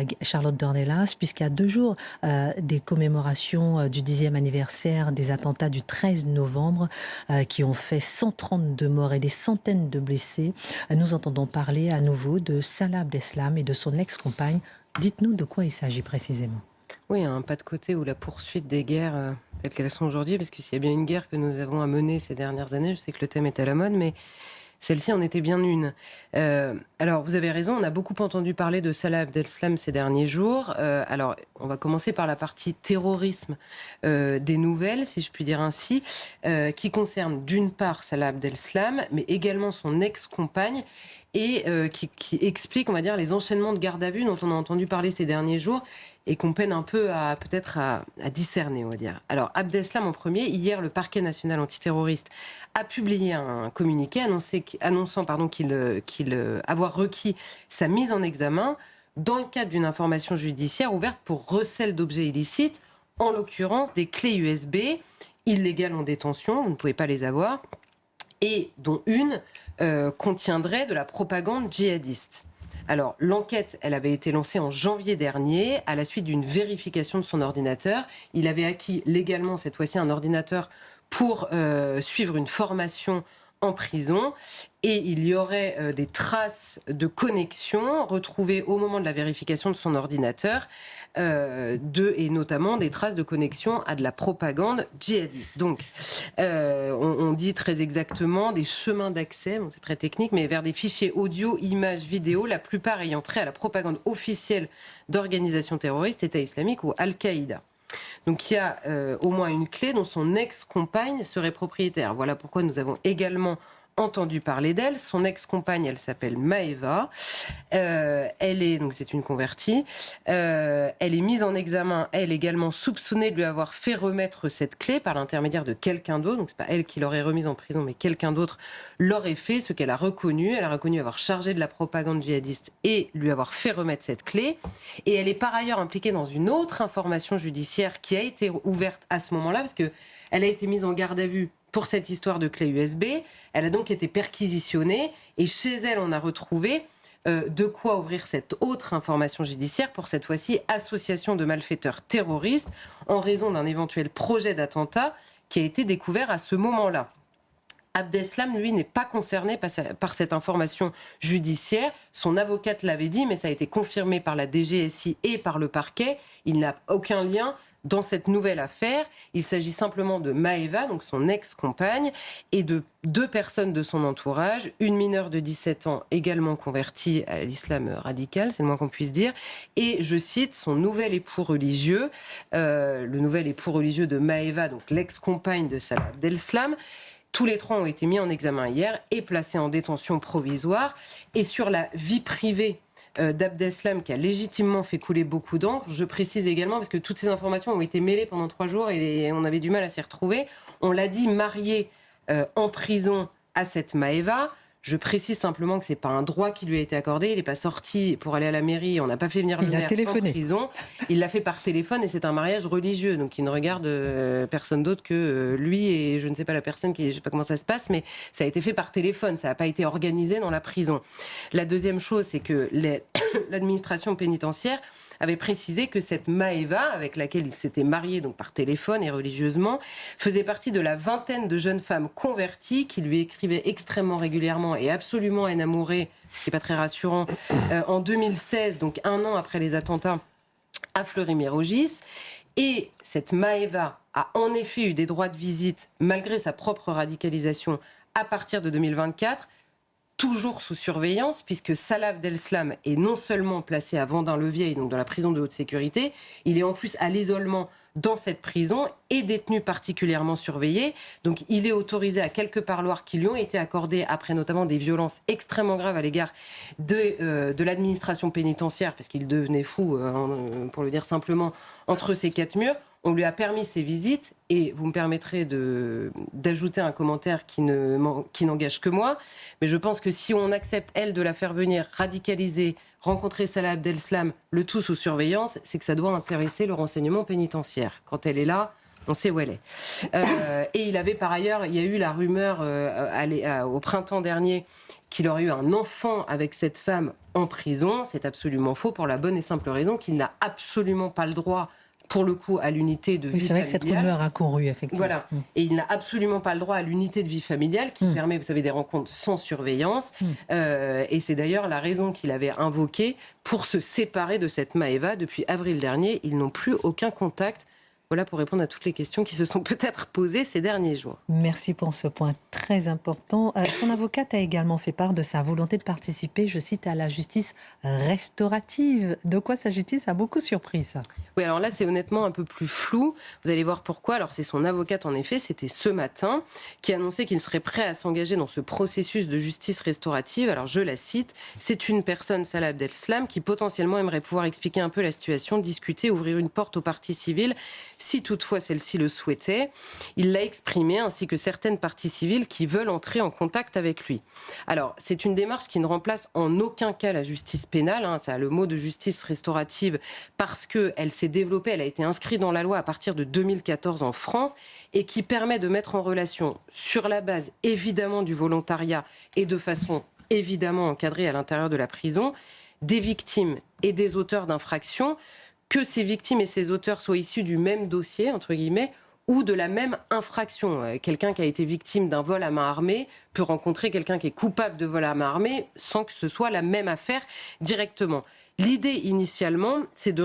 collègue Charlotte Dornelas, puisqu'il y a 2 jours des commémorations du 10e anniversaire des attentats du 13 novembre qui ont fait 132 morts et des centaines de blessés. Nous entendons parler à nouveau de Salah Abdeslam et de son ex-compagne. Dites-nous de quoi il s'agit précisément. Oui, un pas de côté ou la poursuite des guerres telles qu'elles sont aujourd'hui, parce que s'il y a bien une guerre que nous avons à mener ces dernières années, je sais que le thème est à la mode, mais celle-ci en était bien une. Alors, vous avez raison, on a beaucoup entendu parler de Salah Abdeslam ces derniers jours. Alors, on va commencer par la partie terrorisme des nouvelles, si je puis dire ainsi, qui concerne d'une part Salah Abdeslam, mais également son ex-compagne, et qui explique, on va dire, les enchaînements de garde à vue dont on a entendu parler ces derniers jours, et qu'on peine un peu peut-être à discerner, on va dire. Alors, Abdeslam en premier, hier, le parquet national antiterroriste a publié un communiqué annonçant qu'il avoir requis sa mise en examen dans le cadre d'une information judiciaire ouverte pour recel d'objets illicites, en l'occurrence des clés USB illégales en détention, vous ne pouvez pas les avoir, et dont une contiendrait de la propagande djihadiste. Alors, l'enquête, elle avait été lancée en janvier dernier à la suite d'une vérification de son ordinateur. Il avait acquis légalement, cette fois-ci, un ordinateur pour suivre une formation en prison. Et il y aurait des traces de connexion retrouvées au moment de la vérification de son ordinateur, et notamment des traces de connexion à de la propagande djihadiste. Donc, on dit très exactement des chemins d'accès, bon, c'est très technique, mais vers des fichiers audio, images, vidéos, la plupart ayant trait à la propagande officielle d'organisations terroristes, État islamique ou Al-Qaïda. Donc il y a au moins une clé dont son ex-compagne serait propriétaire. Voilà pourquoi nous avons également entendu parler d'elle. Son ex-compagne, elle s'appelle Maeva. Donc c'est une convertie. Elle est mise en examen, elle également soupçonnée de lui avoir fait remettre cette clé par l'intermédiaire de quelqu'un d'autre. Donc c'est pas elle qui l'aurait remise en prison, mais quelqu'un d'autre l'aurait fait, ce qu'elle a reconnu. Elle a reconnu avoir chargé de la propagande djihadiste et lui avoir fait remettre cette clé. Et elle est par ailleurs impliquée dans une autre information judiciaire qui a été ouverte à ce moment-là, parce qu'elle a été mise en garde à vue pour cette histoire de clé USB. Elle a donc été perquisitionnée et chez elle, on a retrouvé de quoi ouvrir cette autre information judiciaire, pour cette fois-ci association de malfaiteurs terroristes, en raison d'un éventuel projet d'attentat qui a été découvert à ce moment-là. Abdeslam, lui, n'est pas concerné par cette information judiciaire. Son avocate l'avait dit, mais ça a été confirmé par la DGSI et par le parquet. Il n'a aucun lien dans cette nouvelle affaire. Il s'agit simplement de Maeva, donc son ex-compagne, et de 2 personnes de son entourage, une mineure de 17 ans également convertie à l'islam radical, c'est le moins qu'on puisse dire, et, je cite, son nouvel époux religieux, le nouvel époux religieux de Maeva, donc l'ex-compagne de Salah Abdeslam. Tous les 3 ont été mis en examen hier et placés en détention provisoire. Et sur la vie privée d'Abdeslam, qui a légitimement fait couler beaucoup d'encre, je précise également, parce que toutes ces informations ont été mêlées pendant 3 jours et on avait du mal à s'y retrouver, on l'a dit, marié en prison à cette Maeva. Je précise simplement que ce n'est pas un droit qui lui a été accordé. Il n'est pas sorti pour aller à la mairie. On n'a pas fait venir le maire en prison. Il l'a fait par téléphone et c'est un mariage religieux. Donc il ne regarde personne d'autre que lui et je ne sais pas la personne je ne sais pas comment ça se passe, mais ça a été fait par téléphone. Ça n'a pas été organisé dans la prison. La deuxième chose, c'est que l'administration pénitentiaire avait précisé que cette Maeva, avec laquelle il s'était marié donc par téléphone et religieusement, faisait partie de la vingtaine de jeunes femmes converties qui lui écrivaient extrêmement régulièrement et absolument enamourées, ce qui n'est pas très rassurant, en 2016, donc 1 an après les attentats à Fleury-Mérogis. Et cette Maeva a en effet eu des droits de visite, malgré sa propre radicalisation, à partir de 2024, toujours sous surveillance, puisque Salah Abdeslam est non seulement placé à Vendin-le-Vieil, donc dans la prison de haute sécurité, il est en plus à l'isolement dans cette prison et détenu particulièrement surveillé. Donc il est autorisé à quelques parloirs qui lui ont été accordés après notamment des violences extrêmement graves à l'égard de l'administration pénitentiaire, parce qu'il devenait fou, pour le dire simplement, entre ces 4 murs. On lui a permis ces visites et vous me permettrez d'ajouter un commentaire qui n'engage que moi. Mais je pense que si on accepte, elle, de la faire venir radicaliser, rencontrer Salah Abdeslam, le tout sous surveillance, c'est que ça doit intéresser le renseignement pénitentiaire. Quand elle est là, On sait où elle est. Et il avait par ailleurs, il y a eu la rumeur au printemps dernier qu'il aurait eu un enfant avec cette femme en prison. C'est absolument faux pour la bonne et simple raison qu'il n'a absolument pas le droit, pour le coup, à l'unité de vie familiale. C'est vrai que cette rumeur a couru, effectivement. Voilà. Et il n'a absolument pas le droit à l'unité de vie familiale qui permet, vous savez, des rencontres sans surveillance. Et c'est d'ailleurs la raison qu'il avait invoquée pour se séparer de cette Maëva. Depuis avril dernier, ils n'ont plus aucun contact. Voilà pour répondre à toutes les questions qui se sont peut-être posées ces derniers jours. Merci pour ce point très important. Son avocate a également fait part de sa volonté de participer, je cite, à la justice restaurative. De quoi s'agit-il? Ça a beaucoup surpris, ça. Oui, alors là, c'est honnêtement un peu plus flou. Vous allez voir pourquoi. Alors, c'est son avocate, en effet, c'était ce matin, qui annonçait qu'il serait prêt à s'engager dans ce processus de justice restaurative. Alors, je la cite, c'est une personne, Salah Abdeslam, qui potentiellement aimerait pouvoir expliquer un peu la situation, discuter, ouvrir une porte aux parties civiles, si toutefois celle-ci le souhaitait. Il l'a exprimé, ainsi que certaines parties civiles qui veulent entrer en contact avec lui. Alors, c'est une démarche qui ne remplace en aucun cas la justice pénale. Ça a le mot de justice restaurative parce qu'elle s'est développée, elle a été inscrite dans la loi à partir de 2014 en France et qui permet de mettre en relation, sur la base évidemment du volontariat et de façon évidemment encadrée à l'intérieur de la prison, des victimes et des auteurs d'infractions, que ces victimes et ces auteurs soient issus du même dossier, entre guillemets, ou de la même infraction. Quelqu'un qui a été victime d'un vol à main armée peut rencontrer quelqu'un qui est coupable de vol à main armée sans que ce soit la même affaire directement. L'idée initialement, c'est de